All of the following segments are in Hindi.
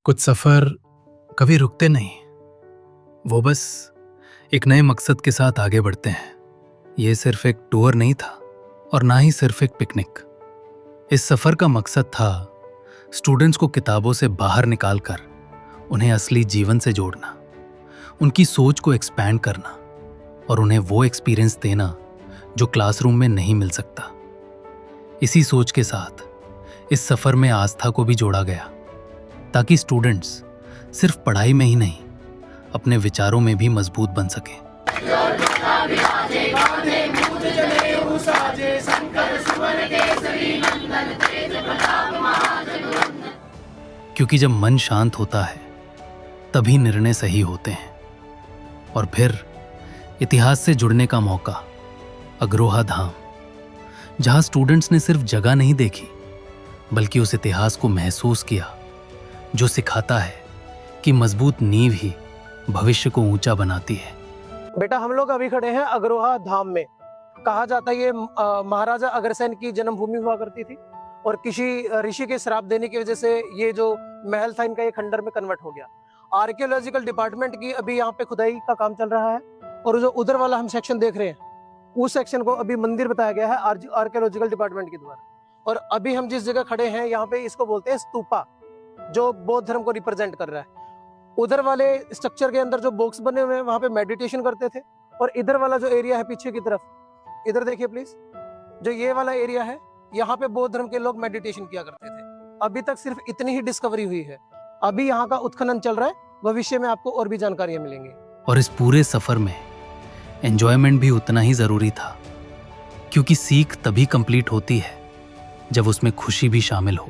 कुछ सफ़र कभी रुकते नहीं, वो बस एक नए मकसद के साथ आगे बढ़ते हैं। ये सिर्फ एक टूर नहीं था और ना ही सिर्फ एक पिकनिक। इस सफ़र का मकसद था स्टूडेंट्स को किताबों से बाहर निकालकर उन्हें असली जीवन से जोड़ना, उनकी सोच को एक्सपैंड करना और उन्हें वो एक्सपीरियंस देना जो क्लासरूम में नहीं मिल सकता। इसी सोच के साथ इस सफ़र में आस्था को भी जोड़ा गया, ताकि स्टूडेंट्स सिर्फ पढ़ाई में ही नहीं, अपने विचारों में भी मजबूत बन सकें। क्योंकि जब मन शांत होता है तभी निर्णय सही होते हैं। और फिर इतिहास से जुड़ने का मौका, अग्रोहा धाम, जहां स्टूडेंट्स ने सिर्फ जगह नहीं देखी बल्कि उस इतिहास को महसूस किया जो सिखाता है कि मजबूत नींव ही भविष्य को ऊंचा बनाती है। बेटा, हम लोग अभी खड़े हैं अग्रोहा धाम में। कहा जाता है ये महाराजा अग्रसेन की जन्मभूमि हुआ करती थी और किसी ऋषि के श्राप देने की वजह से ये जो महल था इनका ये खंडर में कन्वर्ट हो गया। आर्कियोलॉजिकल डिपार्टमेंट की अभी यहाँ पे खुदाई का काम चल रहा है और जो उधर वाला हम सेक्शन देख रहे हैं उस सेक्शन को अभी मंदिर बताया गया है आर्कियोलॉजिकल डिपार्टमेंट के द्वारा। और अभी हम जिस जगह खड़े हैं यहाँ पे इसको बोलते हैं स्तूपा, जो बौद्ध धर्म को रिप्रेजेंट कर रहा है। उधर वाले स्ट्रक्चर के अंदर जो बॉक्स बने हुए हैं वहां पे मेडिटेशन करते थे। और इधर वाला जो एरिया है पीछे की तरफ, इधर देखिए प्लीज, जो ये वाला एरिया है यहाँ पे बौद्ध धर्म के लोग मेडिटेशन किया करते थे। अभी तक सिर्फ इतनी ही डिस्कवरी हुई है। अभी यहाँ का उत्खनन चल रहा है, भविष्य में आपको और भी जानकारियां मिलेंगी। और इस पूरे सफर में एंजॉयमेंट भी उतना ही जरूरी था, क्योंकि सीख तभी कंप्लीट होती है जब उसमें खुशी भी शामिल हो।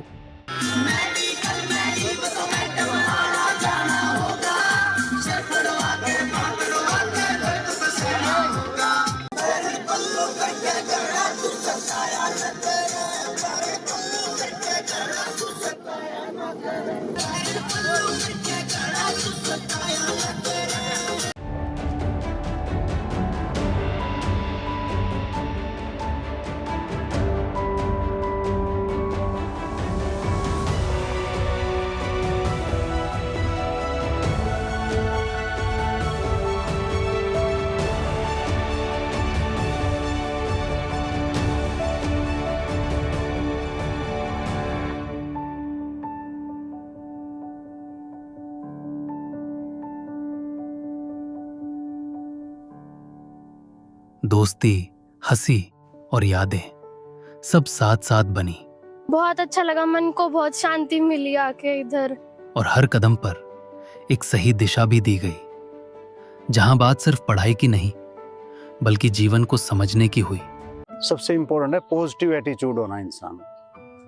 दोस्ती, हंसी और यादें सब साथ साथ बनी। बहुत अच्छा लगा, मन को बहुत शांति मिली आके इधर। और हर कदम पर एक सही दिशा भी दी गई, जहां बात सिर्फ पढ़ाई की नहीं बल्कि जीवन को समझने की हुई। सबसे इम्पोर्टेंट है पॉजिटिव एटीट्यूड होना इंसान।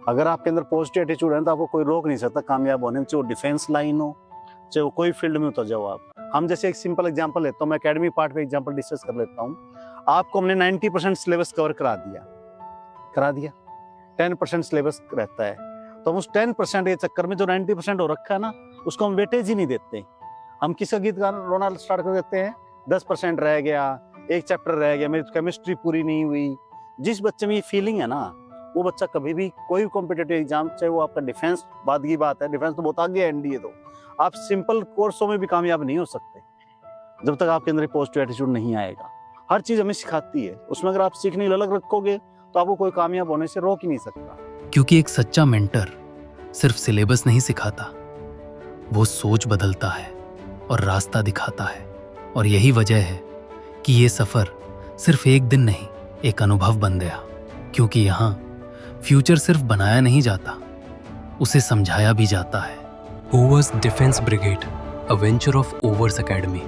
अगर आपके अंदर पॉजिटिव एटीट्यूड है तो आपको कोई रोक नहीं सकता कामयाब होने में, चाहे वो डिफेंस लाइन हो, चाहे वो कोई फील्ड में उतर जाओ आप। हम जैसे एक सिंपल एग्जांपल लेता हूँ, मैं एकेडमी पार्ट पे एग्जांपल डिस्कस कर लेता हूँ। आपको हमने 90% सिलेबस कवर करा दिया, 10% सिलेबस रहता है, तो हम उस 10% के चक्कर में जो 90% हो रखा है ना, उसको हम वेटेज ही नहीं देते। हम किसका गीत गाना रोना स्टार्ट कर देते हैं, 10% रह गया, एक चैप्टर रह गया, मेरी केमिस्ट्री पूरी नहीं हुई। जिस बच्चे में ये फीलिंग है ना, वो बच्चा कभी भी कोई कॉम्पिटेटिव एग्जाम, चाहे वो आपका डिफेंस, बाद की बात है, डिफेंस तो बहुत आगे है, एनडीए तो आप सिंपल कोर्सों में भी कामयाब नहीं हो सकते जब तक आपके अंदर पॉजिटिव एटीट्यूड नहीं आएगा। हर चीज हमें सिखाती है, उसमें अगर आप सीखने अलग रखोगे तो आपको कोई कामयाब होने से रोक ही नहीं सकता। क्योंकि एक सच्चा मेंटर सिर्फ सिलेबस नहीं सिखाता, वो सोच बदलता है और रास्ता दिखाता है। और यही वजह है कि ये सफर सिर्फ एक दिन नहीं, एक अनुभव बन गया। क्योंकि यहाँ फ्यूचर सिर्फ बनाया नहीं जाता, उसे समझाया भी जाता है। Hoover's Defense Brigade, a venture of Hoover's Academy.